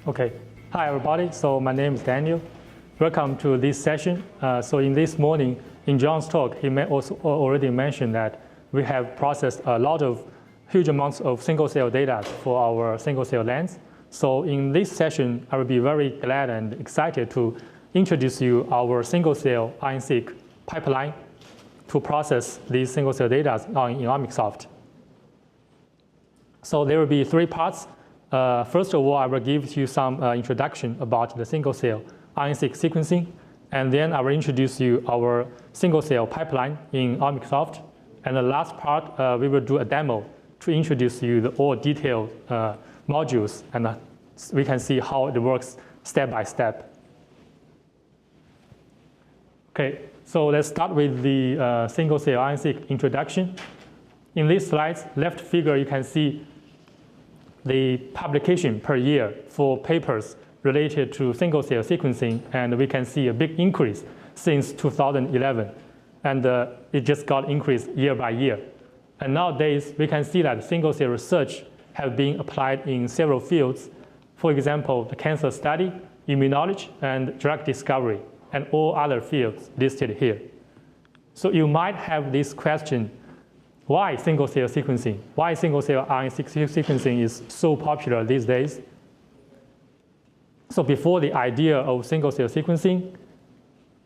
Okay. Hi, everybody. So my name is Daniel. Welcome to this session. So in this morning, in John's talk, he also already mentioned that we have processed a lot of huge amounts of single-cell data for our single-cell lens. So in this session, I will be very glad and excited to introduce you our single-cell RNA-Seq pipeline to process these single-cell data in OmicSoft. So there will be three parts. First of all, I will give you some introduction about the single-cell RNA-Seq sequencing, and then I will introduce you our single-cell pipeline in OmicSoft. And the last part, we will do a demo to introduce you the all detailed modules, and we can see how it works step by step. Okay, so let's start with the single-cell RNA-Seq introduction. In these slides, left figure, you can see the publication per year for papers related to single-cell sequencing, and we can see a big increase since 2011. And it just got increased year by year. And nowadays, we can see that single-cell research have been applied in several fields. For example, the cancer study, immunology, and drug discovery, and all other fields listed here. So you might have this question, why single-cell sequencing? Why single-cell RNA-Seq sequencing is so popular these days? So before the idea of single-cell sequencing,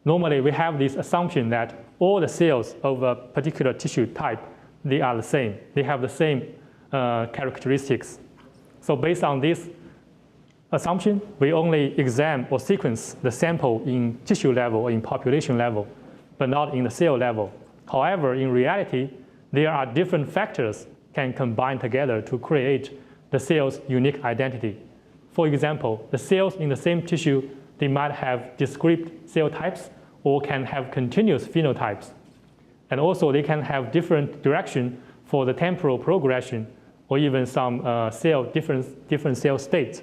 normally we have this assumption that all the cells of a particular tissue type, they are the same. They have the same characteristics. So based on this assumption, we only examine or sequence the sample in tissue level or in population level, but not in the cell level. However, in reality, there are different factors can combine together to create the cell's unique identity. For example, the cells in the same tissue, they might have discrete cell types or can have continuous phenotypes. And also, they can have different direction for the temporal progression or even some different cell states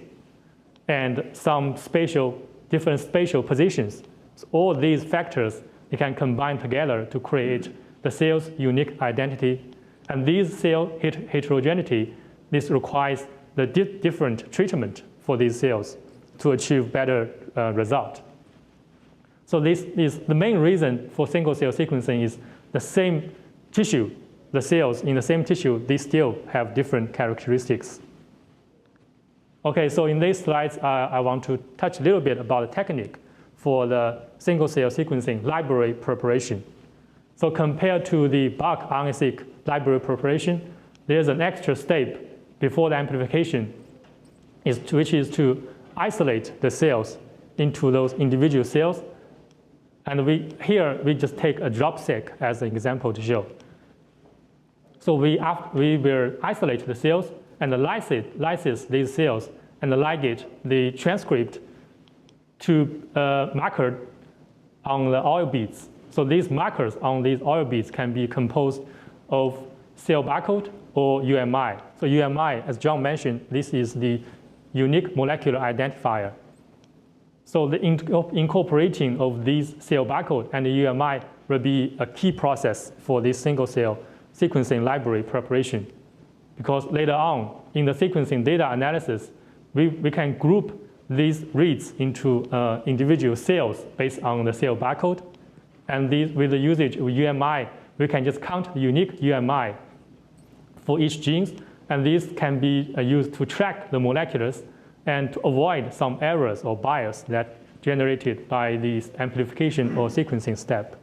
and some different spatial positions. So all these factors, they can combine together to create the cell's unique identity. And these cell heterogeneity, this requires the different treatment for these cells to achieve better result. So this is the main reason for single-cell sequencing is the same tissue, the cells in the same tissue, they still have different characteristics. Okay, so in these slides, I want to touch a little bit about the technique for the single-cell sequencing library preparation. So compared to the bulk RNA-Seq library preparation, there's an extra step before the amplification, which is to isolate the cells into those individual cells. And here we just take a drop-seq as an example to show. So we will isolate the cells and lysis these cells and ligate the transcript to marker on the oil beads. So these markers on these oil beads can be composed of cell barcode or UMI. So UMI, as John mentioned, this is the unique molecular identifier. So the incorporating of these cell barcode and the UMI will be a key process for this single-cell sequencing library preparation. Because later on, in the sequencing data analysis, we can group these reads into individual cells based on the cell barcode. And with the usage of UMI, we can just count the unique UMI for each gene. And these can be used to track the moleculars and to avoid some errors or bias that generated by this amplification or sequencing step.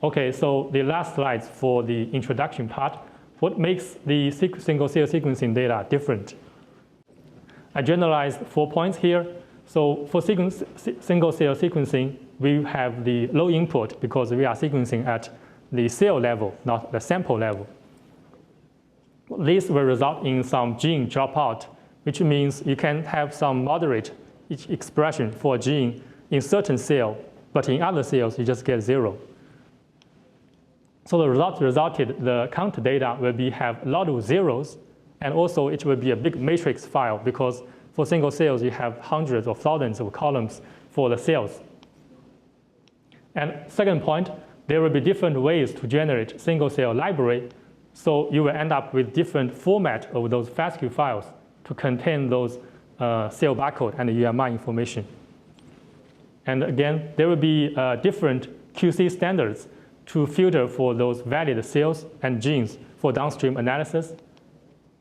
Okay, so the last slides for the introduction part. What makes the single-cell sequencing data different? I generalized 4 points here. So for single-cell sequencing, we have the low input because we are sequencing at the cell level, not the sample level. This will result in some gene dropout, which means you can have some moderate expression for a gene in certain cell, but in other cells, you just get 0. So the the count data will have a lot of zeros, and also it will be a big matrix file because for single cells, you have hundreds or thousands of columns for the cells. And second point, there will be different ways to generate single-cell library. So you will end up with different format of those FASTQ files to contain those cell barcode and the UMI information. And again, there will be different QC standards to filter for those valid cells and genes for downstream analysis.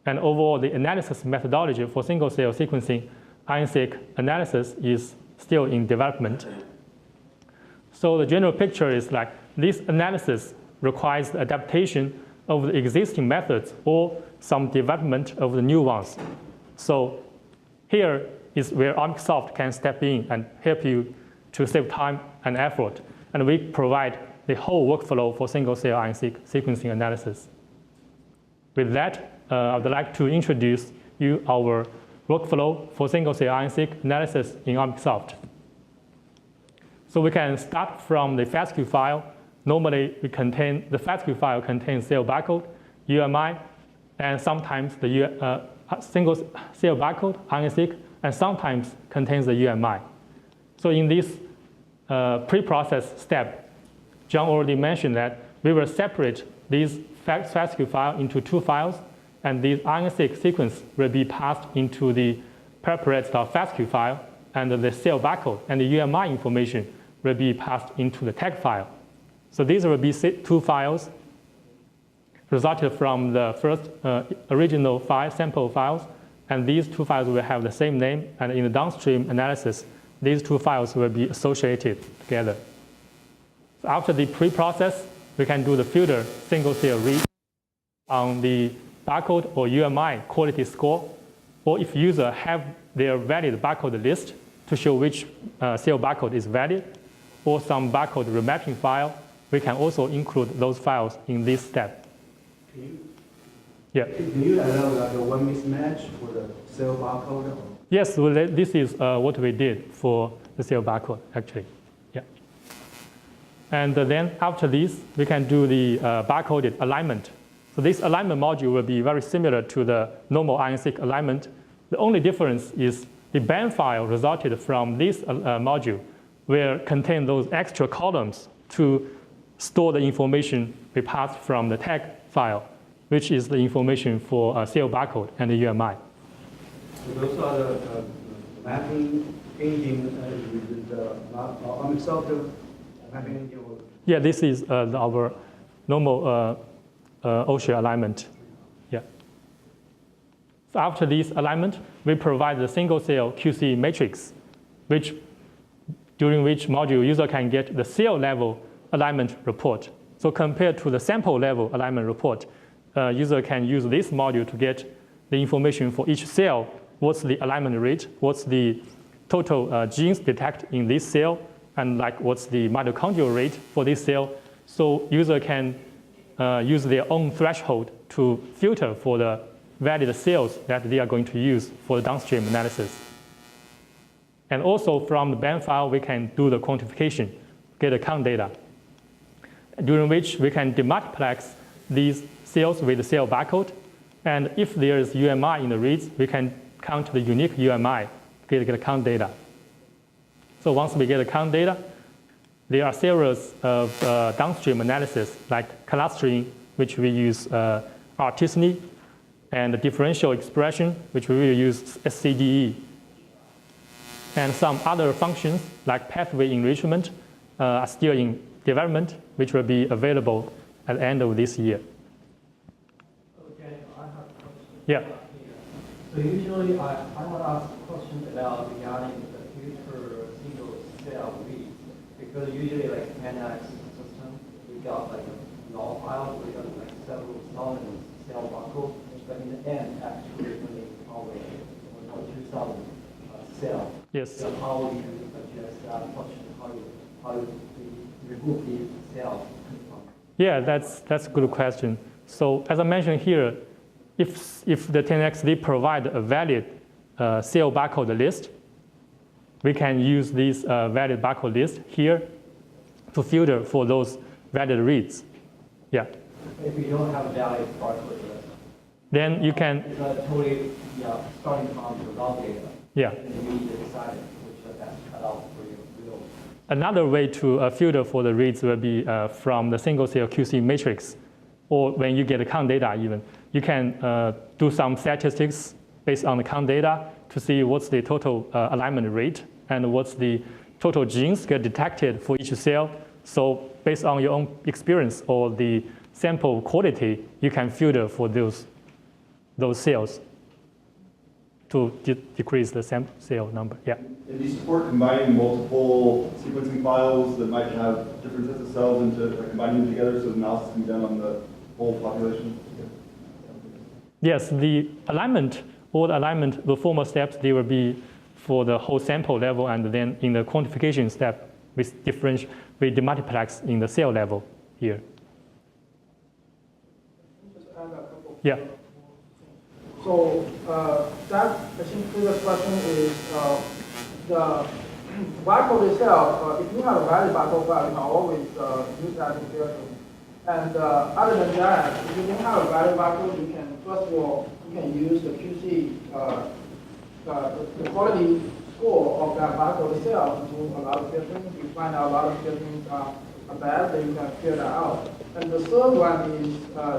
And overall, the analysis methodology for single-cell sequencing RNA-Seq analysis is still in development. So the general picture is like this analysis requires the adaptation of the existing methods or some development of the new ones. So here is where OmicSoft can step in and help you to save time and effort. And we provide the whole workflow for single-cell RNA-Seq sequencing analysis. With that, I would like to introduce you our workflow for single-cell RNA-Seq analysis in OmicSoft. So we can start from the FASTQ file. Normally, the FASTQ file contains cell barcode, UMI, and sometimes the single cell barcode, RNA-Seq, and sometimes contains the UMI. So in this pre-process step, John already mentioned that we will separate these FASTQ file into two files, and this RNA-Seq sequence will be passed into the preparate.fastq file, and the cell barcode and the UMI information will be passed into the tag file. So these will be two files resulted from the first original sample files, and these two files will have the same name, and in the downstream analysis, these two files will be associated together. So after the pre-process, we can do the filter single-cell read on the barcode or UMI quality score, or if user have their valid barcode list to show which cell barcode is valid, or some barcode remapping file, we can also include those files in this step. Can you allow like a one mismatch for the cell barcode? Yes, well, this is what we did for the cell barcode, actually. Yeah. And then after this, we can do the barcoded alignment. So this alignment module will be very similar to the normal RNA-Seq alignment. The only difference is the band file resulted from this module will contain those extra columns to store the information we passed from the tag file, which is the information for cell barcode and the UMI. So those are the mapping engine with the OmicSoft mapping engine? Yeah, this is our normal OSHA alignment. Yeah. So after this alignment, we provide the single-cell QC matrix, during which module user can get the cell level alignment report. So compared to the sample level alignment report, user can use this module to get the information for each cell. What's the alignment rate? What's the total genes detected in this cell? And like what's the mitochondrial rate for this cell? So user can use their own threshold to filter for the valid cells that they are going to use for the downstream analysis. And also from the band file, we can do the quantification, get the count data, during which we can demultiplex these cells with the cell barcode. And if there is UMI in the reads, we can count the unique UMI, get the count data. So once we get the count data, there are series of downstream analysis like clustering, which we use R-t-SNE, and the differential expression, which we will use SCDE. And some other functions like pathway enrichment are still in development, which will be available at the end of this year. Okay, I have a question. Yeah. So usually I want to ask a question about regarding the future single cell reads, because usually like NX system, we got like a raw file, we got like several thousand cell barcodes, but in the end actually only probably 2,000 cells. Yes. So how do you address that question? How you remove the cell? Yeah, that's a good question. So as I mentioned here, if the 10XD provide a valid cell barcode list, we can use this valid barcode list here to filter for those valid reads. Yeah. If you don't have a valid barcode list, then you can. It's totally starting from the raw data. Yeah. And you need to decide which best cut out for your real. Another way to filter for the reads will be from the single-cell QC matrix, or when you get the count data even. You can do some statistics based on the count data to see what's the total alignment rate and what's the total genes get detected for each cell. So based on your own experience or the sample quality, you can filter for those cells to decrease the cell number. Yeah. And do you support combining multiple sequencing files that might have different sets of cells into combining them together so the analysis can be done on the whole population? Yes, the alignment, all the alignment, the formal steps, they will be for the whole sample level, and then in the quantification step, we demultiplex in the cell level here. Just add a couple. Yeah. So that, I think, previous question is the barcode itself. If you have a valid barcode file, you can always use that in filtering. And other than that, if you don't have a valid barcode, you can, first of all, you can use the QC, the quality score of that barcode itself to do a lot of filtering. If you find out a lot of filtering are bad, then you can filter out. And the third one is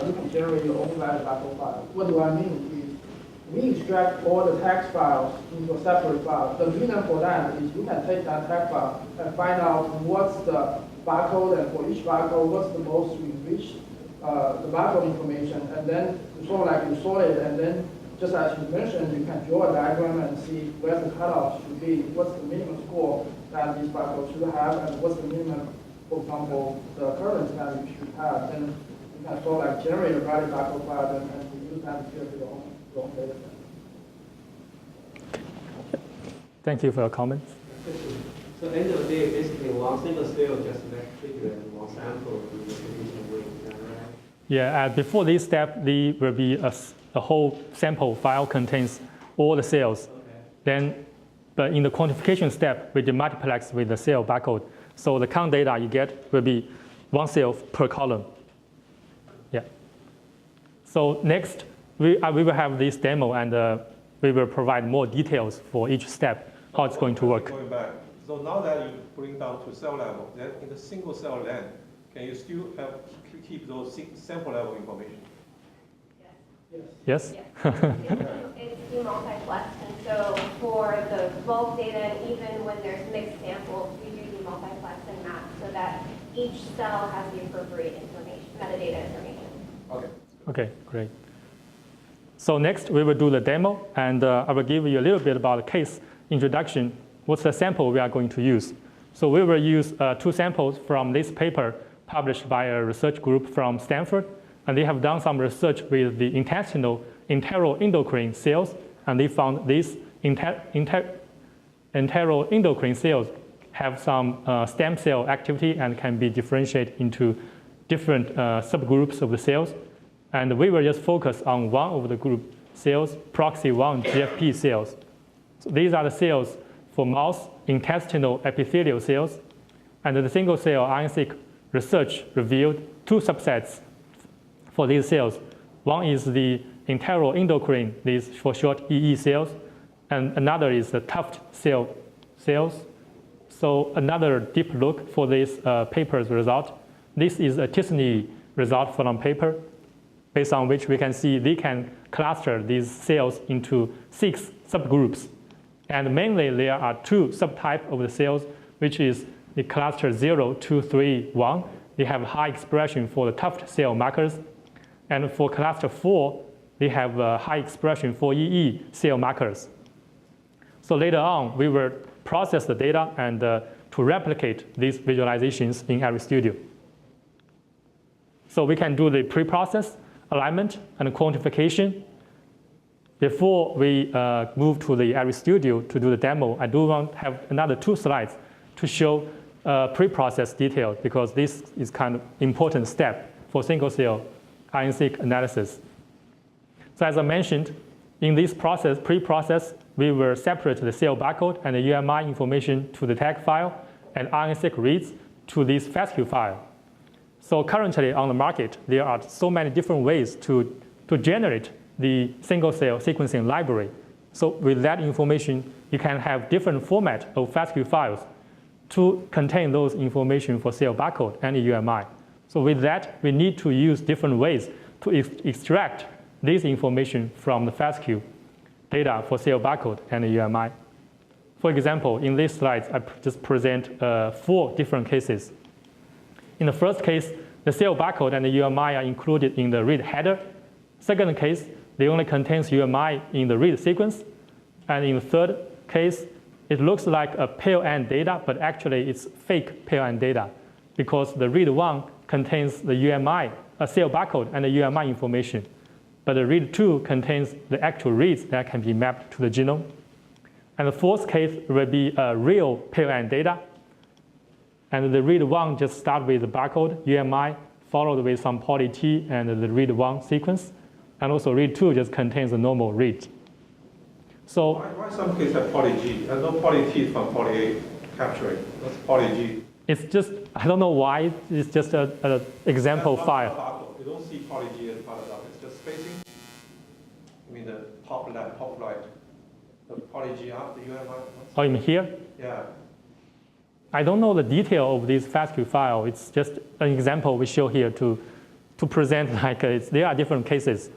you can generate your own valid barcode file. What do I mean? We extract all the text files into a separate file. The reason for that is you can take that text file and find out what's the barcode, and for each barcode, what's the most enriched the barcode information, and then sort of like you sort it, and then just as you mentioned, you can draw a diagram and see where the cutoff should be, what's the minimum score that this barcode should have, and what's the minimum, for example, the current value you should have. Then you can sort of like generate a valid barcode file and use that to filter your own data set. Thank you for your comments. So at the end of the day, basically one single cell just trigger and one sample in the distribution way, is that right? Yeah, before this step, there will be a whole sample file contains all the cells. Okay. Then, but in the quantification step, we demultiplex with the cell barcode. So the count data you get will be one cell per column. Yeah. So next, we will have this demo, and we will provide more details for each step, how it's going to work. Going back, so now that you bring down to cell level, then in the single cell length, can you still keep those sample level information? Yes? It's demultiplexed, and so for the bulk data, and even when there's mixed samples, we do demultiplex and map so that each cell has the appropriate information, metadata information. Okay. Okay, great. So next, we will do the demo, and I will give you a little bit about the case introduction. What's the sample we are going to use? So we will use 2 samples from this paper published by a research group from Stanford, and they have done some research with the intestinal enteroendocrine cells, and they found these enteroendocrine cells have some stem cell activity and can be differentiated into different subgroups of the cells. And we will just focus on one of the group cells, proxy1 GFP cells. So these are the cells for mouse intestinal epithelial cells. And the single cell RNA-Seq research revealed 2 subsets for these cells. One is the enteroendocrine, these for short EE cells, and another is the tuft cells. So another deep look for this paper's result. This is a Tisney result from paper, based on which we can see they can cluster these cells into 6 subgroups. And mainly there are 2 subtypes of the cells, which is the cluster 0, 2, 3, 1. They have high expression for the tuft cell markers. And for cluster 4, they have high expression for EE cell markers. So later on, we will process the data and to replicate these visualizations in RStudio. So we can do the pre-process, alignment, and quantification. Before we move to the RStudio to do the demo, I do want to have another 2 slides to show pre-process detail, because this is kind of important step for single-cell RNA-Seq analysis. So as I mentioned, in this process, pre-process, we will separate the cell barcode and the UMI information to the tag file, and RNA-Seq reads to this FASTQ file. So currently on the market, there are so many different ways to generate the single-cell sequencing library. So with that information, you can have different format of FASTQ files to contain those information for cell barcode and UMI. So with that, we need to use different ways to extract this information from the FASTQ. data for cell barcode and UMI. For example, in these slides, I just present 4 different cases. In the first case, the cell barcode and the UMI are included in the read header. Second case, they only contains UMI in the read sequence. And in the third case, it looks like a pale end data, but actually it's fake pale end data because the read 1 contains the UMI, a cell barcode and the UMI information. But the read 2 contains the actual reads that can be mapped to the genome. And the fourth case will be a real pale end data. And the read 1 just start with the barcode, UMI, followed with some poly T and the read 1 sequence. And also read 2 just contains the normal read. So why some cases have poly G? There's no poly T from poly A capturing. That's poly G. It's just, I don't know why, it's just an example file. You don't see poly G as part of that. It's just spacing. I mean the top left, top right. The poly G after UMI. Oh, you mean here? Yeah. I don't know the detail of this FASTQ file. It's just an example we show here to present like there are different cases.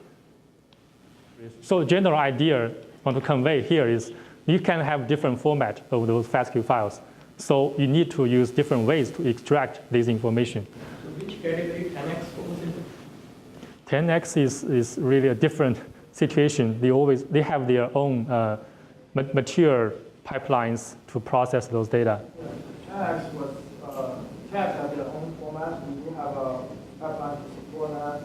So the general idea I want to convey here is you can have different format of those FASTQ files. So you need to use different ways to extract this information. So which category 10x falls into? 10x is really a different situation. They have their own mature pipelines to process those data. Yeah. 10x was, 10x has their own format. We do have a pipeline to support that.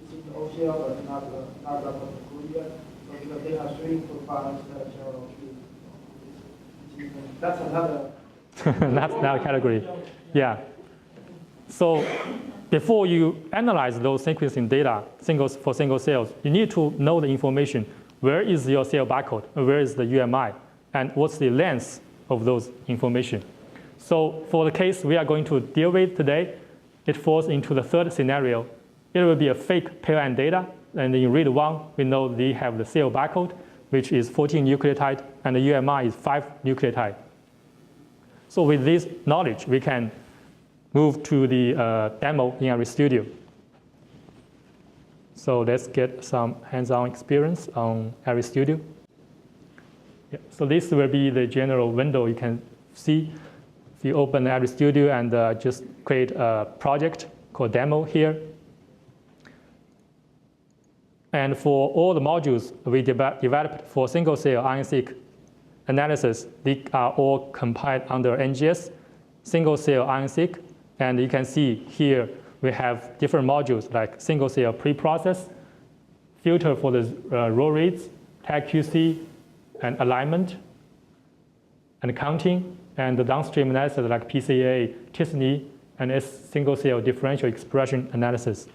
It's in OCL, but not replicable yet. So because they have 3 input files that are general tree. That's another. That's another category. Yeah. So before you analyze those sequencing data for single cells, you need to know the information. Where is your cell barcode? Where is the UMI? And what's the length of those information? So for the case we are going to deal with today, it falls into the third scenario. It will be a fake pale end data. And in read 1, we know they have the cell barcode, which is 14 nucleotide, and the UMI is 5 nucleotide. So with this knowledge, we can move to the demo in RStudio. So let's get some hands-on experience on RStudio. Yeah, so this will be the general window you can see. If you open RStudio and just create a project called demo here. And for all the modules we developed for single-cell RNA-Seq analysis, they are all compiled under NGS, single-cell RNA-Seq. And you can see here we have different modules like single-cell pre-process, filter for the row reads, tag QC, and alignment, and counting, and the downstream analysis like PCA, t-SNE, and single-cell differential expression analysis.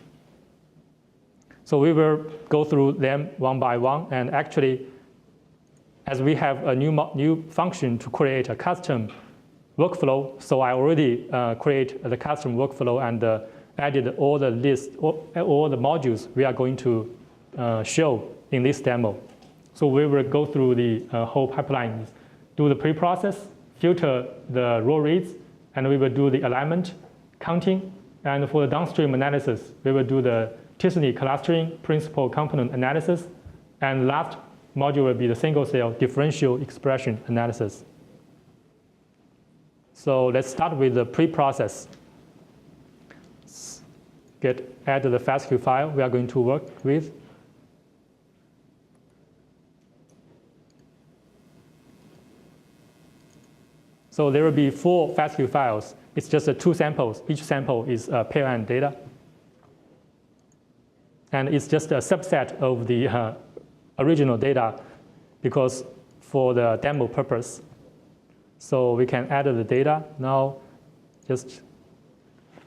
So we will go through them one by one, and actually, as we have a new function to create a custom workflow, so I already create the custom workflow and added all the list, all the modules we are going to show in this demo. So we will go through the whole pipeline, do the pre-process, filter the row reads, and we will do the alignment, counting, and for the downstream analysis, we will do the t-SNE clustering, principal component analysis, and last module will be the single-cell differential expression analysis. So let's start with the pre-process. Add the FASTQ file we are going to work with. So there will be 4 FASTQ files. It's just 2 samples. Each sample is pale end data. And it's just a subset of the original data because for the demo purpose. So we can add the data. Now just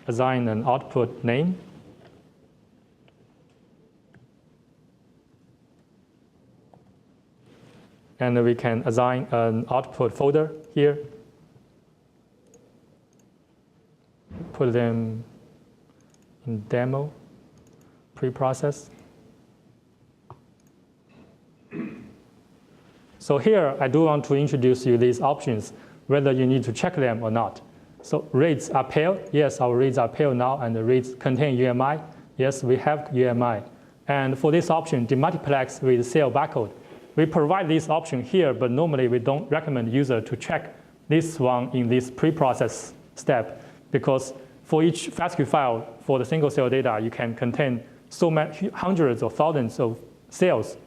assign an output name. And we can assign an output folder here. Put them in demo, pre-process. So here, I do want to introduce you these options, whether you need to check them or not. So reads are pale. Yes, our reads are pale now, and the reads contain UMI. Yes, we have UMI. And for this option, demultiplex with cell barcode, we provide this option here, but normally we don't recommend user to check this one in this pre-process step, because for each FASTQ file for the single cell data, you can contain so many hundreds or thousands of cells.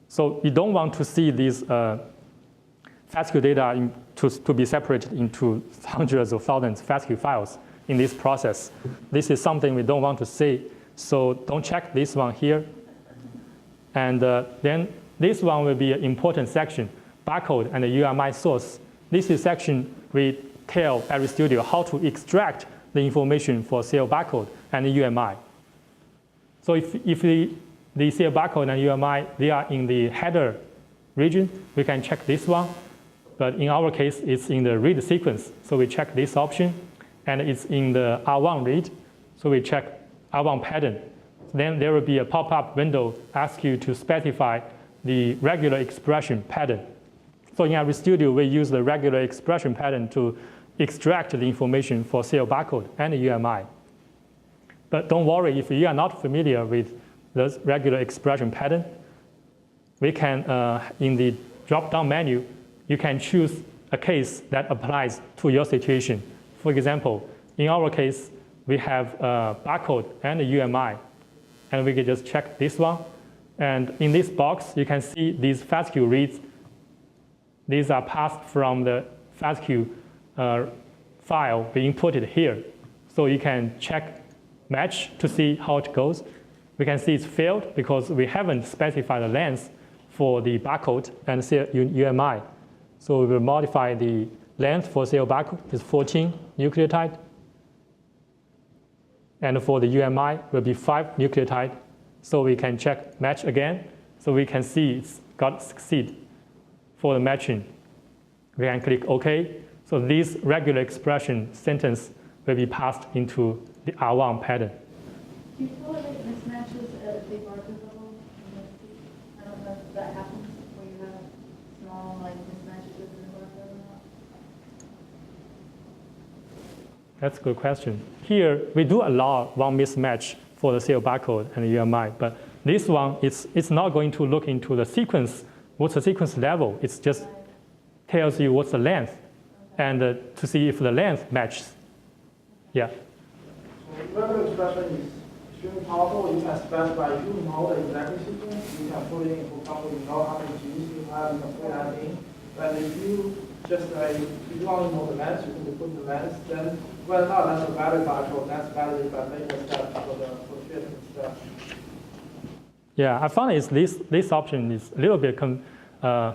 So you don't want to see these FASTQ data to be separated into hundreds of thousands of FASTQ files in this process. This is something we don't want to see, so don't check this one here. And then this one will be an important section, barcode and the UMI source. This is section we tell every studio how to extract the information for cell barcode and the UMI. So if the cell barcode and UMI, they are in the header region, we can check this one. But in our case, it's in the read sequence. So we check this option. And it's in the R1 read. So we check R1 pattern. Then there will be a pop-up window ask you to specify the regular expression pattern. So in every studio, we use the regular expression pattern to extract the information for cell barcode and the UMI. But don't worry, if you are not familiar with the regular expression pattern, we can, in the drop-down menu, you can choose a case that applies to your situation. For example, in our case, we have barcode and the UMI, and we can just check this one. And in this box, you can see these FASTQ reads. These are passed from the FASTQ file being inputted here. So you can check match to see how it goes. We can see it's failed because we haven't specified the length for the barcode and UMI. So we will modify the length for cell barcode is 14 nucleotide. And for the UMI will be 5 nucleotide. So we can check match again. So we can see it's got succeed for the matching. We can click OK. So this regular expression sentence will be passed into the R1 pattern. Do you tolerate mismatches at the barcode level? I don't know if that happens where you have small mismatches within the barcode or not. That's a good question. Here, we do allow one mismatch for the cell barcode and the UMI, but this one, it's not going to look into the sequence, what's the sequence level. It just tells you what's the length, and to see if the length matches. Yeah. So regular expression is extremely powerful. You can specify, if you know the exact sequence, you can put in, for example, you know how many genes you have, you can put that in. But if you just, if you only know the length, you can put the length, then whether or not that's a valid barcode, that's valid by making a step for the treatment step. Yeah, I found this option is a little bit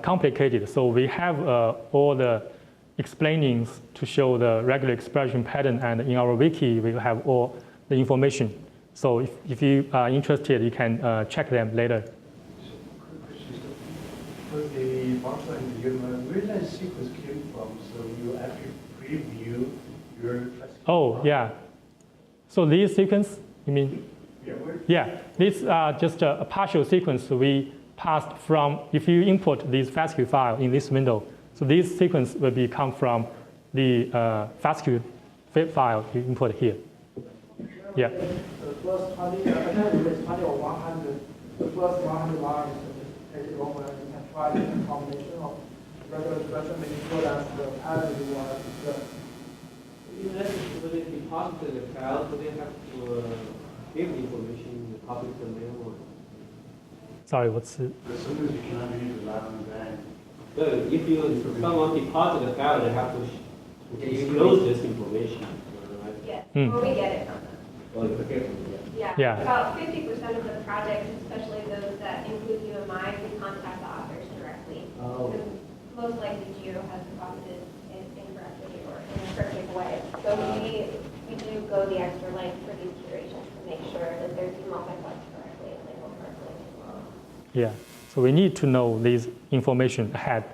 complicated. So we have all the explainings to show the regular expression pattern, and in our wiki, we have all the information. So if you are interested, you can check them later. For the barcode and the UMI, where that sequence came from? So you actually preview your... Oh, yeah. So this sequence, you mean? Yeah, where? Yeah, this just a partial sequence we passed from, if you import this FASTQ file in this window. So this sequence will come from the FASTQ file you import here. Yeah. The first 20, I can't remember it's 20 or 100. The first 100 lines, take it over and you can try a combination of regular expression, making sure that the pattern you want to observe. Even if when they deposit the file, do they have to give the information in the public domain? Or? Sorry, what's it? Sometimes you cannot use the lab bank. So if someone deposit the file, they have to disclose this information, right? Yes, Mm. or we get it from them. Well, you forget them, yeah. Yeah, about 50% of the projects, especially those that include UMI, we contact the authors directly. Oh. Because most likely Geo has deposited it incorrectly or in a cryptic way. So we do go the extra length for these curations to make sure that they're demultiplexed correctly and labeled correctly as well. Yeah, so we need to know this information ahead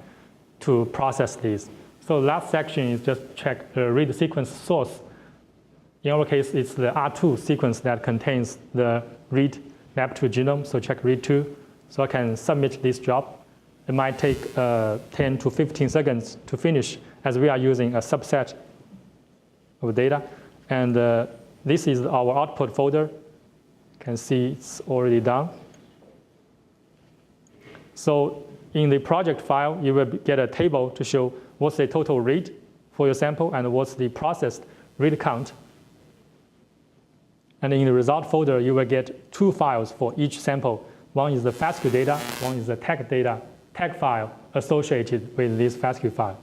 to process these. So last section is just check the read sequence source. In our case, it's the R2 sequence that contains the read map to genome, so check read 2. So I can submit this job. It might take 10 to 15 seconds to finish, as we are using a subset of data. And this is our output folder. You can see it's already done. So in the project file, you will get a table to show what's the total read for your sample and what's the processed read count. And in the result folder, you will get 2 files for each sample. One is the FASTQ data, one is the tag file associated with this FASTQ file.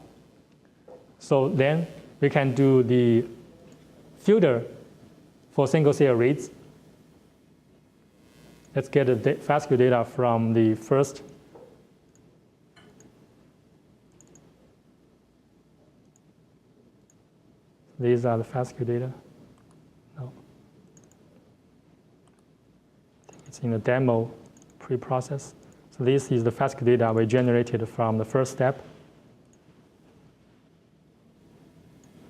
So then we can do the filter for single cell reads. Let's get the FASTQ data from the first. These are the FASTQ data. No. I think it's in the demo pre-process. So this is the FASTQ data we generated from the first step.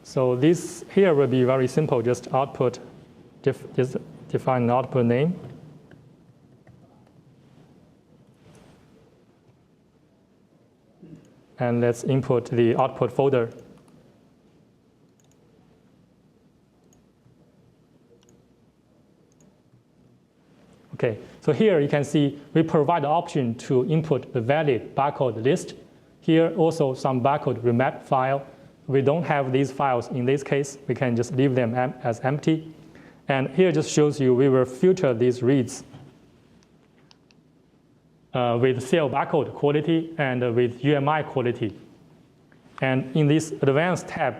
So this here will be very simple, just output, just define an output name. And let's input the output folder. Okay, so here you can see we provide the option to input the valid barcode list. Here also some barcode remap file. We don't have these files in this case. We can just leave them as empty. And here just shows you we will filter these reads with cell barcode quality and with UMI quality. And in this advanced tab,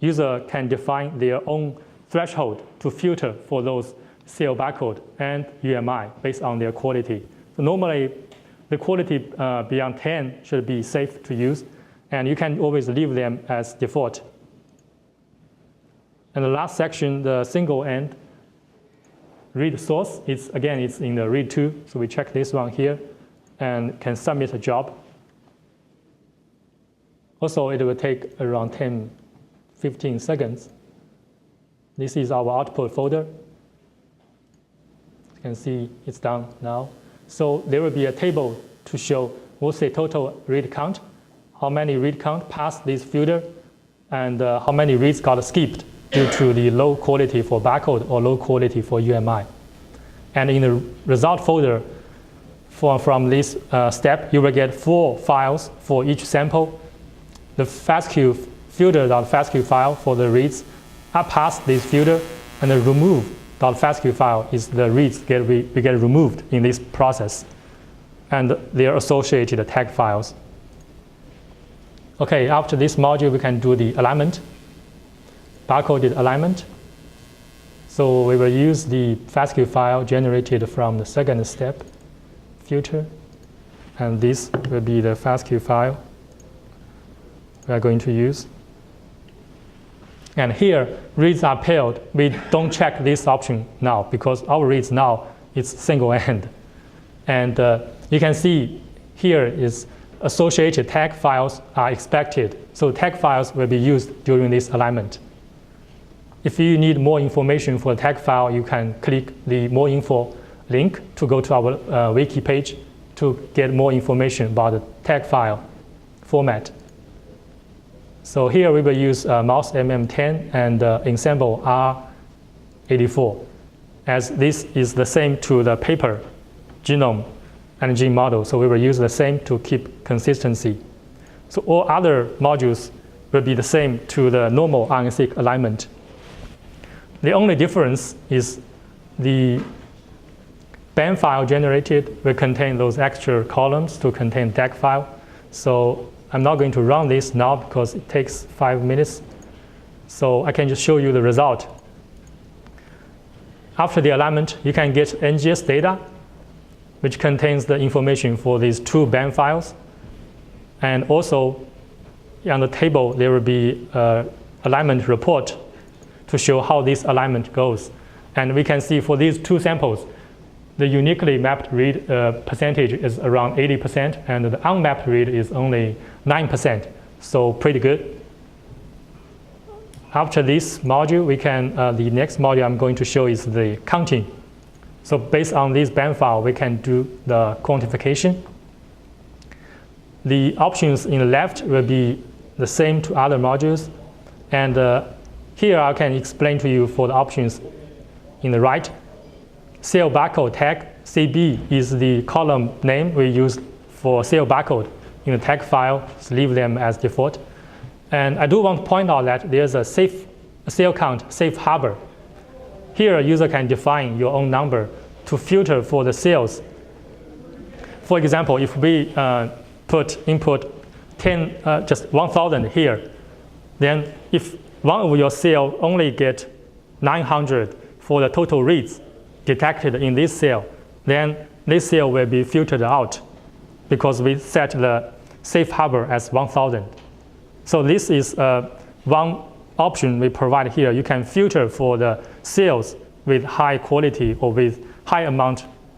user can define their own threshold to filter for those cell barcode and UMI based on their quality. So normally, the quality beyond 10 should be safe to use, and you can always leave them as default. And the last section, the single end read source, it's in the read to, so we check this one here and can submit a job. Also, it will take around 10-15 seconds. This is our output folder. You can see it's done now. So there will be a table to show what's the total read count, how many read count passed this filter, and how many reads got skipped due to the low quality for barcode or low quality for UMI. And in the result folder, from this step, you will get 4 files for each sample. The FASTQ filter.FASTQ file for the reads are past this filter, and the remove.FASTQ file is the reads we get removed in this process, and their associated tag files. Okay, after this module, we can do the alignment, barcoded alignment. So we will use the FASTQ file generated from the second step, filter, and this will be the FASTQ file we are going to use. And here, reads are paired. We don't check this option now because our reads now is single end. And you can see here is associated tag files are expected. So tag files will be used during this alignment. If you need more information for the tag file, you can click the More Info link to go to our wiki page to get more information about the tag file format. So here we will use mouse MM10 and ensemble R84, as this is the same to the paper genome and gene model. So we will use the same to keep consistency. So all other modules will be the same to the normal RNA-Seq alignment. The only difference is the BAM file generated will contain those extra columns to contain tag file. So I'm not going to run this now because it takes 5 minutes. So I can just show you the result. After the alignment, you can get NGS data, which contains the information for these 2 BAM files. And also, on the table, there will be an alignment report to show how this alignment goes. And we can see for these 2 samples, the uniquely mapped read percentage is around 80%, and the unmapped read is only 9%, so pretty good. After this module, we can, the next module I'm going to show is the counting. So based on this BAM file, we can do the quantification. The options in the left will be the same to other modules. And here I can explain to you for the options in the right. Cell barcode tag, CB, is the column name we use for cell barcode in the tag file, just leave them as default. And I do want to point out that there's a cell count safe harbor. Here, a user can define your own number to filter for the cells. For example, if we input 10, just 1,000 here, then if one of your cell only get 900 for the total reads detected in this cell, then this cell will be filtered out because we set the safe harbor as 1,000. So this is one option we provide here. You can filter for the cells with high quality or with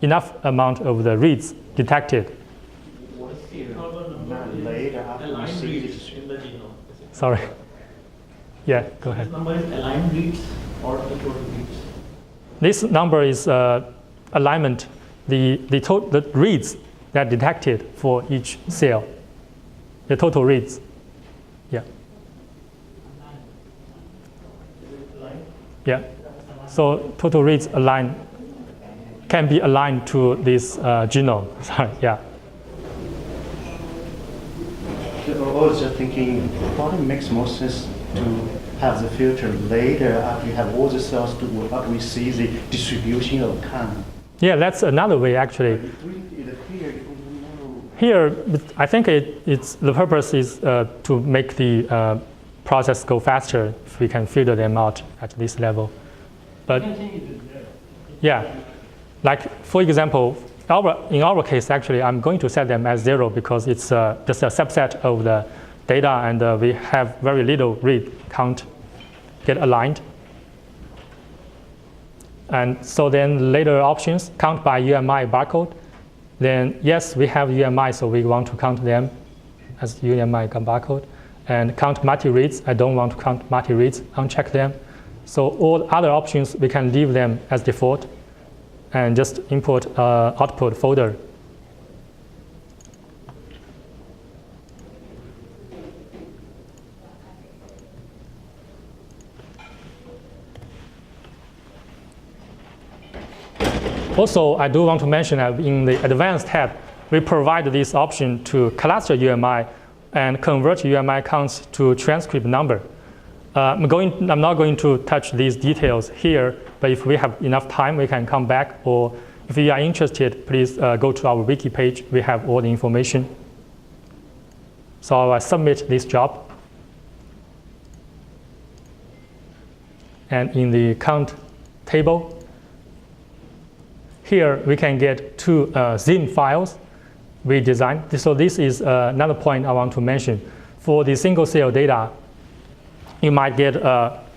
enough amount of the reads detected. Later after we see this. in the genome. Sorry. Yeah, go ahead. This number is aligned reads or the total reads? This number is alignment, the reads that detected for each cell, the total reads. Yeah. Yeah. So total reads can be aligned to this genome. Sorry. Yeah. I was just thinking, probably makes more sense to have the filter later after you have all the cells to work out, we see the distribution of count. Yeah, that's another way actually. Here, I think the purpose is to make the process go faster if we can filter them out at this level. But yeah, like for example, in our case, actually, I'm going to set them as 0 because it's just a subset of the data, and we have very little read count get aligned. And so then later options, count by UMI barcode. Then yes, we have UMI, so we want to count them as UMI barcode. And count multi-reads, I don't want to count multi-reads, uncheck them. So all other options, we can leave them as default and just import output folder. Also, I do want to mention that in the advanced tab, we provide this option to cluster UMI and convert UMI counts to transcript number. I'm not going to touch these details here, but if we have enough time, we can come back. Or if you are interested, please go to our wiki page. We have all the information. So I submit this job. And in the count table, here we can get 2 zim files we designed. So this is another point I want to mention. For the single cell data, you might get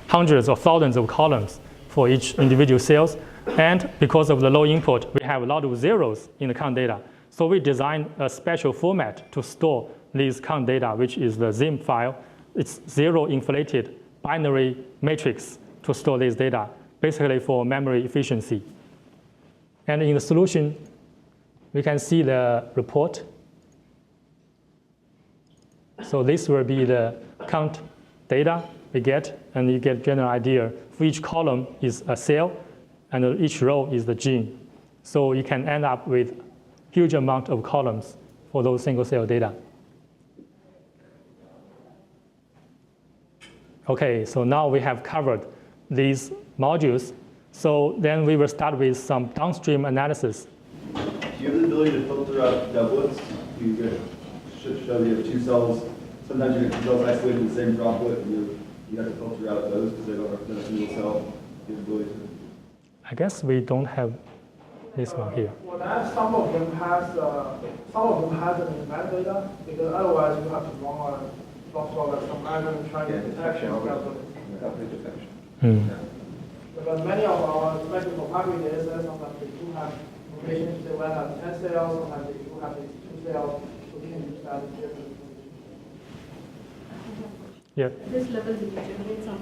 hundreds or thousands of columns for each individual cells. And because of the low input, we have a lot of zeros in the count data. So we designed a special format to store these count data, which is the zim file. It's zero inflated binary matrix to store this data, basically for memory efficiency. And in the solution, we can see the report. So this will be the count data we get, and you get general idea. For each column is a cell, and each row is the gene. So you can end up with huge amount of columns for those single cell data. Okay, so now we have covered these modules. So then we will start with some downstream analysis. Do you have the ability to filter out doublets? You should show you have 2 cells. Sometimes you get 2 cells isolated in the same droplet, and you have to filter out those because they don't represent a single cell. You have the ability to. I guess we don't have this one here. Well, that some of them has an event data because otherwise you have to run a some random training detection. Because many of our, especially for primary data sets, sometimes they do have mutations. They will have 10 cells, sometimes they do have these 2 cells, so we can use that in different. Yeah. At this level, did you generate some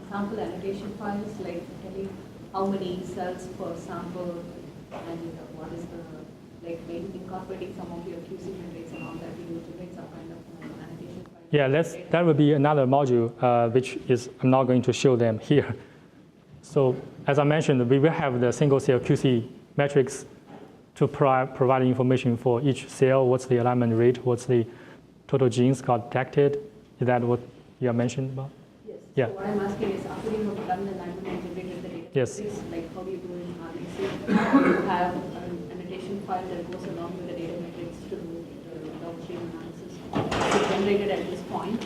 sample annotation files, like telling how many cells per sample, and what is the, like maybe incorporating some of your QC metrics and all that, you generate some kind of annotation file? Yeah, that would be another module, which is, I'm not going to show them here. So as I mentioned, we will have the single cell QC metrics to provide information for each cell, what's the alignment rate, what's the total genes got detected. Is that what you are mentioning about? Yes. Yeah. So what I'm asking is, after you have done the alignment and integrated the data, Yes. like how do you do in RNA-Seq? You have an annotation file that goes along with the data metrics to the downstream analysis. Is it generated at this point?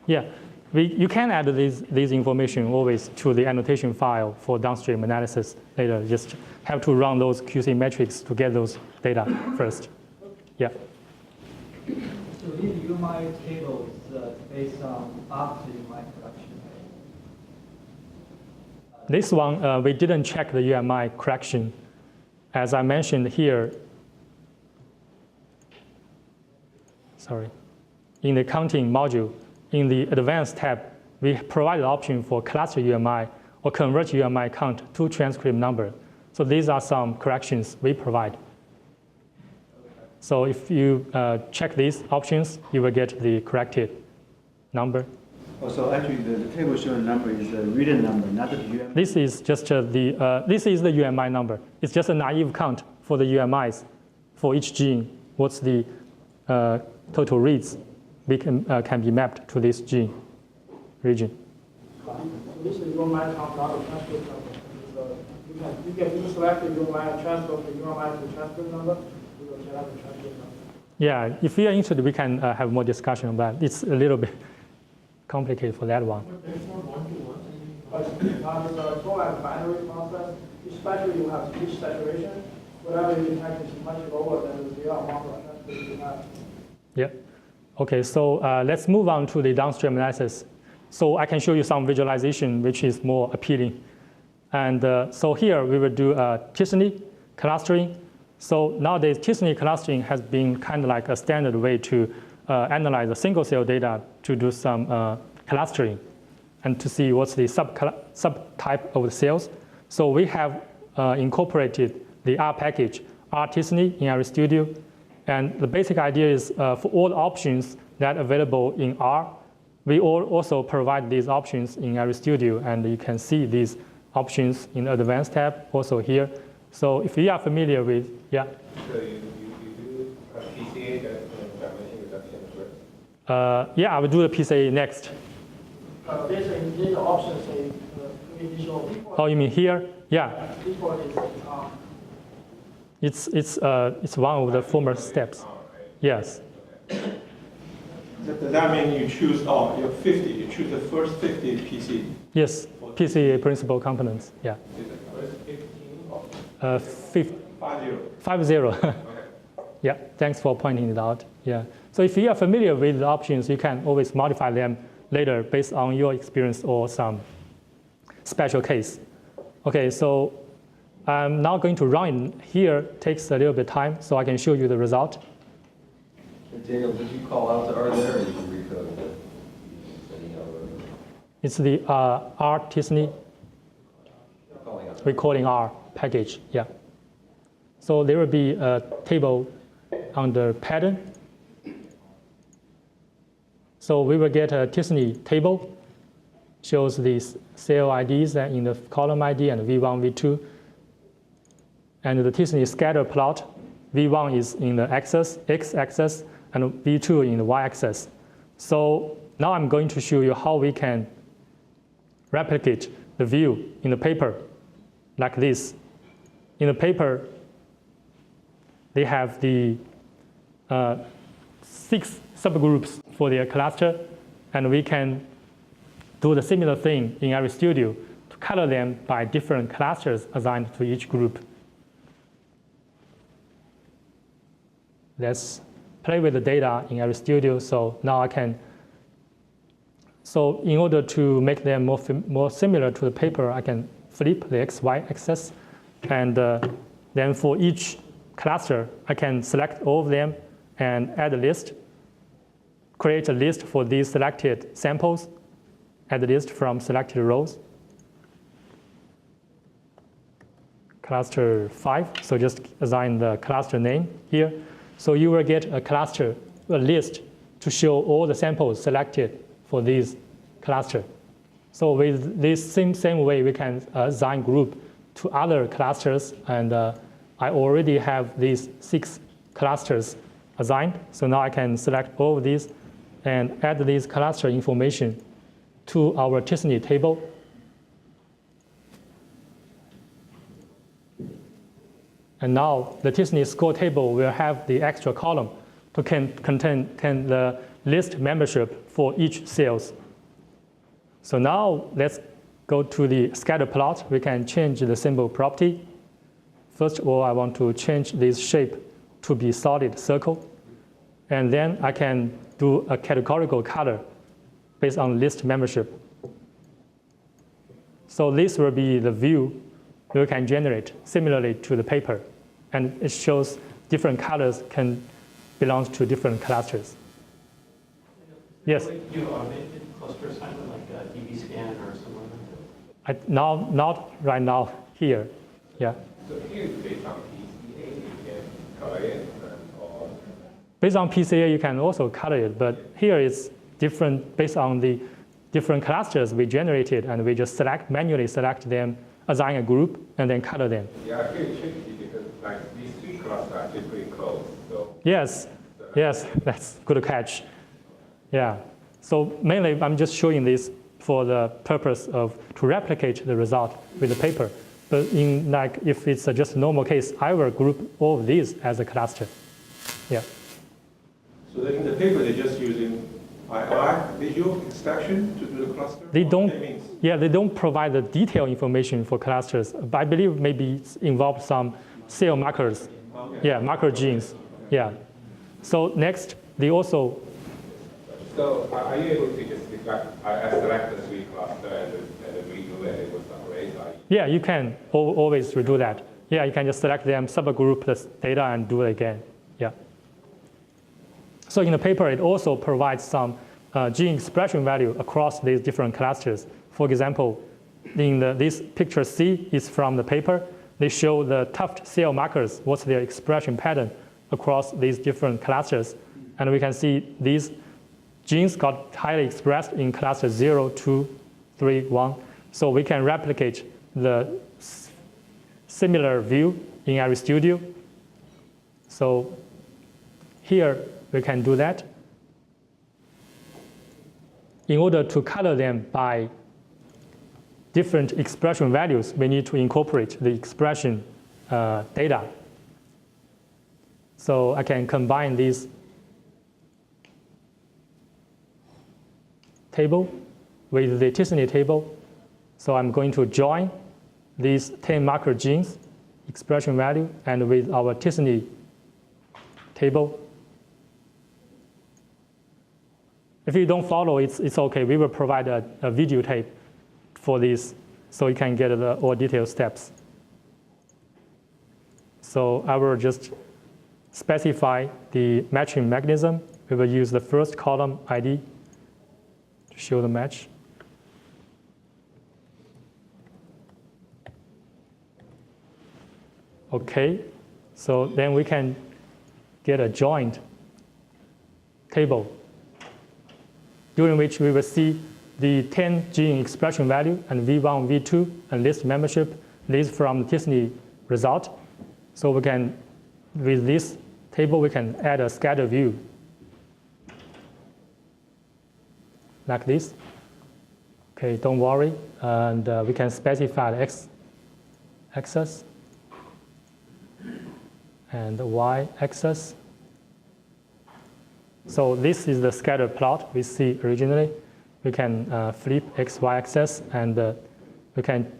Yeah. You can add these information always to the annotation file for downstream analysis later. Just have to run those QC metrics to get those data first. Yeah. So these UMI tables based on after UMI correction. This one, we didn't check the UMI correction. As I mentioned here, in the counting module, in the advanced tab, we provide the option for cluster UMI or convert UMI count to transcript number. So these are some corrections we provide. So if you check these options, you will get the corrected number. Oh, so actually the table showing number is the written number, not the UMI? This is just this is the UMI number. It's just a naive count for the UMIs for each gene. What's the total reads can be mapped to this gene region. So this is UMI count, not a transcript number. You can select the UMI transfer the UMI to transcript number. You will select the transcript number. Yeah, if you are interested, we can have more discussion about it. It's a little bit complicated for that one. But it's more like a binary process, especially you have speech saturation. Whatever you detect is much lower than the amount of transcript you have. Yeah. Okay, so let's move on to the downstream analysis. So I can show you some visualization which is more appealing. And so here we will do t-SNE clustering. So nowadays t-SNE clustering has been kind of like a standard way to analyze the single cell data to do some clustering and to see what's the subtype of the cells. So we have incorporated the R package, R-t-SNE in RStudio. And the basic idea is for all the options that are available in R, we also provide these options in RStudio, and you can see these options in the advanced tab also here. So if you are familiar with, yeah. So you do a PCA dimension reduction first? Yeah, I will do the PCA next. There's options in initial. Oh, you mean here? Yeah. Default is It's one of the former steps. Yes. Does that mean you choose your 50? You choose the first 50 PC? Yes, PCA principal components. Yeah. Is it first 15 or 50? 50. Okay. Yeah. Thanks for pointing it out. Yeah. So if you are familiar with the options, you can always modify them later based on your experience or some special case. Okay. So I'm now going to run it here. Takes a little bit of time, so I can show you the result. Daniel, did you call out to R there, or did you recode the setting out? It's the R-t-SNE recording R package. Yeah. So there will be a table under pattern. So we will get a t-SNE table, shows the cell IDs in the column ID and V1, V2. And the t-SNE scatter plot, V1 is in the x-axis, and V2 in the y-axis. So now I'm going to show you how we can replicate the view in the paper like this. In the paper, they have the 6 subgroups for their cluster, and we can do the similar thing in RStudio to color them by different clusters assigned to each group. Let's play with the data in RStudio. So now I can, so in order to make them more similar to the paper, I can flip the X-Y axis. And then for each cluster, I can select all of them and add a list, create a list for these selected samples, add a list from selected rows. Cluster 5, so just assign the cluster name here. So you will get a list to show all the samples selected for this cluster. So with this same way, we can assign group to other clusters and I already have these 6 clusters assigned. So now I can select all of these and add these cluster information to our t-SNE table. And now the t-SNE score table will have the extra column to contain the list membership for each cells. So now let's go to the scatter plot. We can change the symbol property. First of all, I want to change this shape to be solid circle. And then I can do a categorical color based on list membership. So this will be the view we can generate similarly to the paper. And it shows different colors can belong to different clusters. Yes? You automated cluster assignment like DB scan or something like that? Not right now here. Yeah. So here is based on PCA, you can color it or Based on PCA, you can also color it, but here it's different based on the different clusters we generated, and we just manually select them, assign a group, and then color them. yeah, here it's tricky because like these 3 clusters are actually pretty close. So Yes, that's good catch. Yeah, so mainly I'm just showing this for the purpose of to replicate the result with the paper. But in if it's just a normal case, I will group all of these as a cluster. Yeah. So in the paper, they're just using visual extraction to do the cluster? They don't provide the detailed information for clusters. But I believe maybe it's involved some cell markers. Okay. Yeah, marker genes. Yeah. So next, they also. So are you able to just select the 3 cluster and redo it, it will separate? Yeah, you can always redo that. Yeah, you can just select them, subgroup the data, and do it again. Yeah. So in the paper, it also provides some gene expression value across these different clusters. For example, in this picture C is from the paper. They show the tuft cell markers, what's their expression pattern across these different clusters. And we can see these genes got highly expressed in cluster 0, 2, 3, 1. So we can replicate the similar view in RStudio. So here we can do that. In order to color them by different expression values, we need to incorporate the expression data. So I can combine these table with the t-SNE table. So I'm going to join these 10 marker genes, expression value, and with our t-SNE table. If you don't follow, it's okay. We will provide a videotape for this so you can get the all detailed steps. So I will just specify the matching mechanism. We will use the first column ID to show the match. Okay, so then we can get a joined table during which we will see the 10 gene expression value and V1, V2, and list membership, these from the t-SNE result. So we can, with this table, we can add a scatter view like this. Okay, don't worry, and we can specify the x-axis and the y-axis. So this is the scatter plot we see originally. We can flip x, y axis, and we can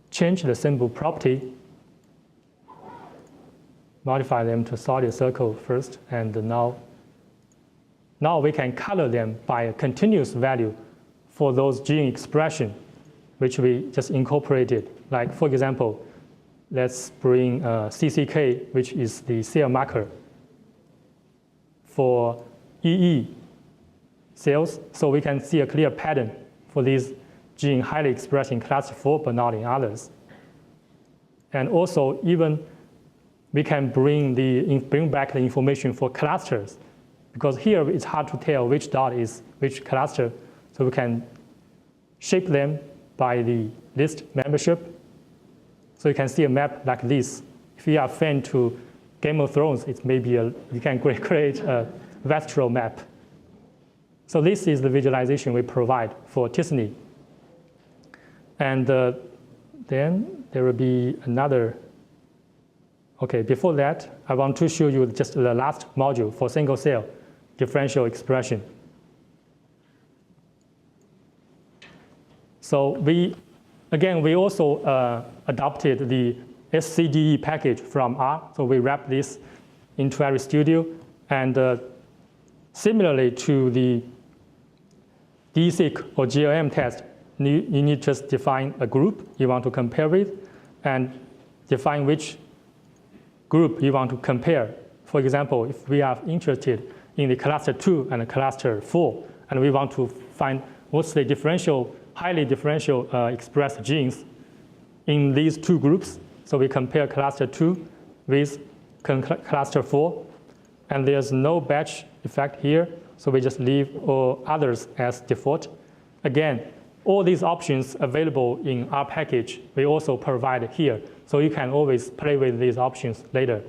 change the symbol property, modify them to solid circle first, and now we can color them by a continuous value for those gene expression, which we just incorporated. Like, for example, let's bring CCK, which is the cell marker for EE cells, so we can see a clear pattern for these genes highly expressed in cluster 4, but not in others. And also, even we can bring back the information for clusters, because here it's hard to tell which dot is which cluster, so we can shape them by the list membership. So you can see a map like this if you are a fan to Game of Thrones, it may be you can create a vectoral map. So this is the visualization we provide for Disney. And then there will be another. Okay, before that, I want to show you just the last module for single cell differential expression. So we also adopted the SCDE package from R. So we wrap this into RStudio. And similarly to the DSeq or GLM test, you need to just define a group you want to compare with and define which group you want to compare. For example, if we are interested in the cluster 2 and the cluster 4, and we want to find what's the highly differential expressed genes in these two groups. So we compare cluster 2 with cluster 4, and there's no batch effect here, so we just leave all others as default. Again, all these options available in our package, we also provide here, so you can always play with these options later.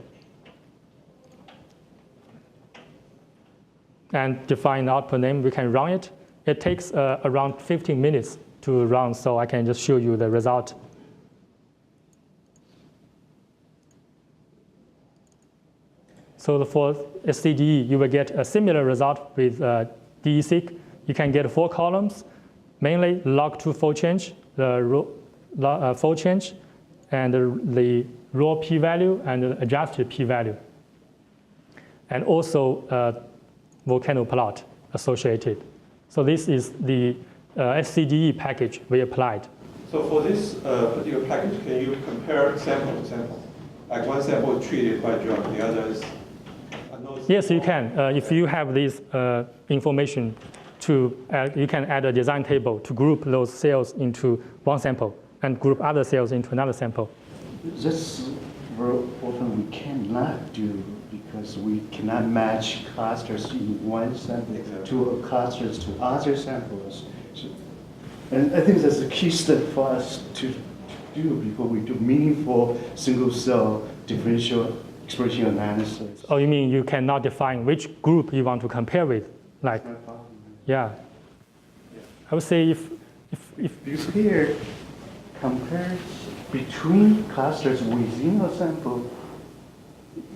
And define the output name, we can run it. It takes around 15 minutes to run, so I can just show you the result. So for SCDE, you will get a similar result with DSeq. You can get 4 columns, mainly log2 fold change, the fold change, and the raw p-value and the adjusted p-value. And also volcano plot associated. So this is the SCDE package we applied. So for this particular package, can you compare sample to sample? Like one sample is treated by drug, the other is Yes, you can. If you have this information, you can add a design table to group those cells into one sample and group other cells into another sample. This very often we cannot do because we cannot match clusters in one sample to clusters to other samples. So, and I think that's a key step for us to do before we do meaningful single cell differential expression analysis. Oh, you mean you cannot define which group you want to compare with? Like, yeah. I would say if because here compare between clusters within a sample,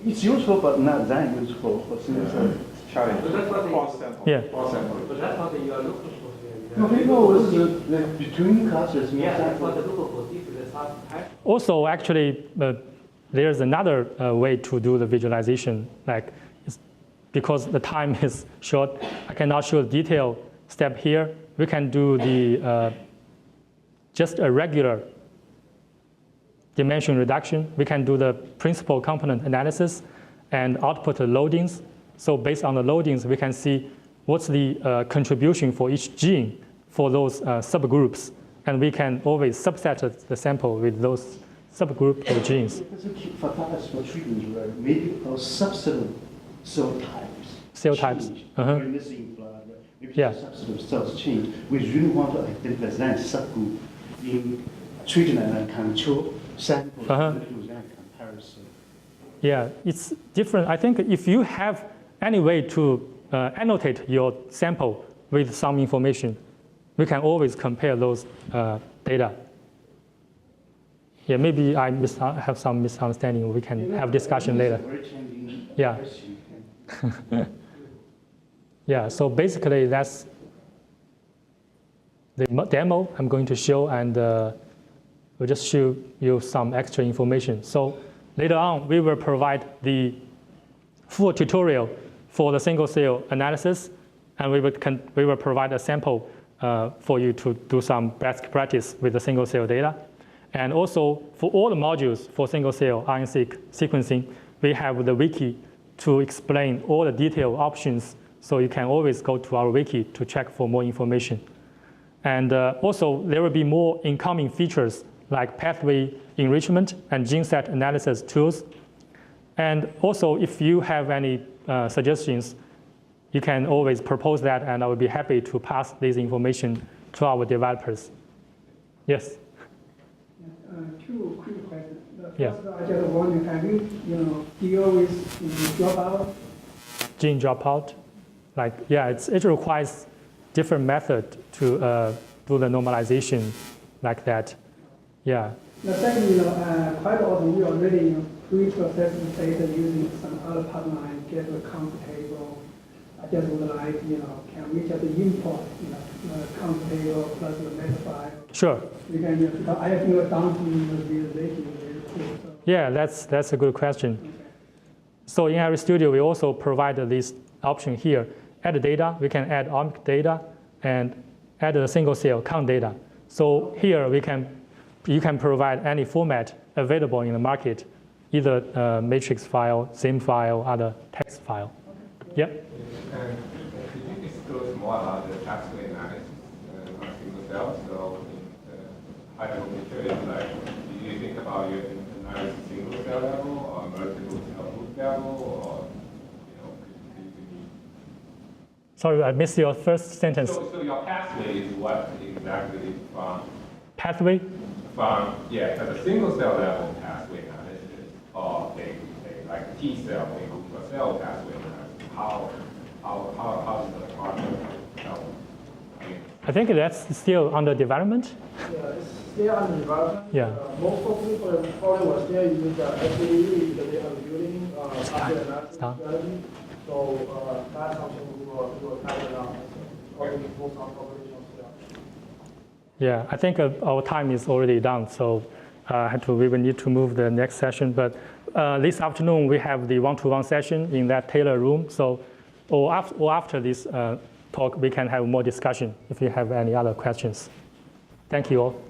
it's useful but not that useful for single cell. Challenge. But that's what yeah. But that's what you are looking for here. No, people between clusters. Yeah, that's what the look for. Also, actually, there's another way to do the visualization. Like, because the time is short, I cannot show the detail step here. We can do the just a regular dimension reduction. We can do the principal component analysis and output the loadings. So based on the loadings, we can see what's the contribution for each gene for those subgroups. And we can always subset the sample with those subgroup of genes. For treatment, right? Maybe those subset cell types. Cell types. Missing blood, right? Maybe yeah. Subset cells change. We really want to identify that subgroup in treatment and control samples. Do that comparison. Yeah, it's different. I think if you have any way to annotate your sample with some information, we can always compare those data. Yeah, maybe I have some misunderstanding. We can have discussion later. Yeah. Yeah, so basically that's the demo I'm going to show, and we'll just show you some extra information. So later on, we will provide the full tutorial for the single cell analysis, and we will provide a sample for you to do some best practice with the single cell data. And also, for all the modules for single cell RNA-Seq sequencing, we have the wiki to explain all the detailed options, so you can always go to our wiki to check for more information. And also, there will be more incoming features like pathway enrichment and gene set analysis tools. And also, if you have any suggestions, you can always propose that, and I will be happy to pass this information to our developers. Yes? Two quick questions. The Yeah. first, I just wondering, have you, deal with dropout? Gene dropout, like, yeah, it requires different method to do the normalization like that. Yeah. The second, quite often we already pre-process the data using some other pipeline, get a count table. I just would like, can we just import, count table plus the meta file? Sure. We can use, because I think the downstream visualization is very cool. So. Yeah, that's a good question. Okay. So in our studio, we also provide this option here. Add data, we can add omic data and add a single cell count data. So here you can provide any format available in the market, either matrix file, SIM file, other text file. Okay. Yep. And could you disclose more about the pathway analysis on single cell? So in the high level picture is like, do you think about your analysis single cell level or multiple cell group level, or could you Sorry, I missed your first sentence. So your pathway is what exactly from? Pathway? From, yeah, at a single cell level pathway analysis, or like T cell, a group cell pathway analysis. How does the process help? I think that's still under development. Yeah, it's still under development. Yeah. Most people probably will still use the SAE because they are building pathway analysis strategy. So that's something we will try it out. Yeah, I think our time is already done, so we will need to move the next session. But this afternoon we have the one-to-one session in that Taylor room. So, or after this talk, we can have more discussion if you have any other questions. Thank you all.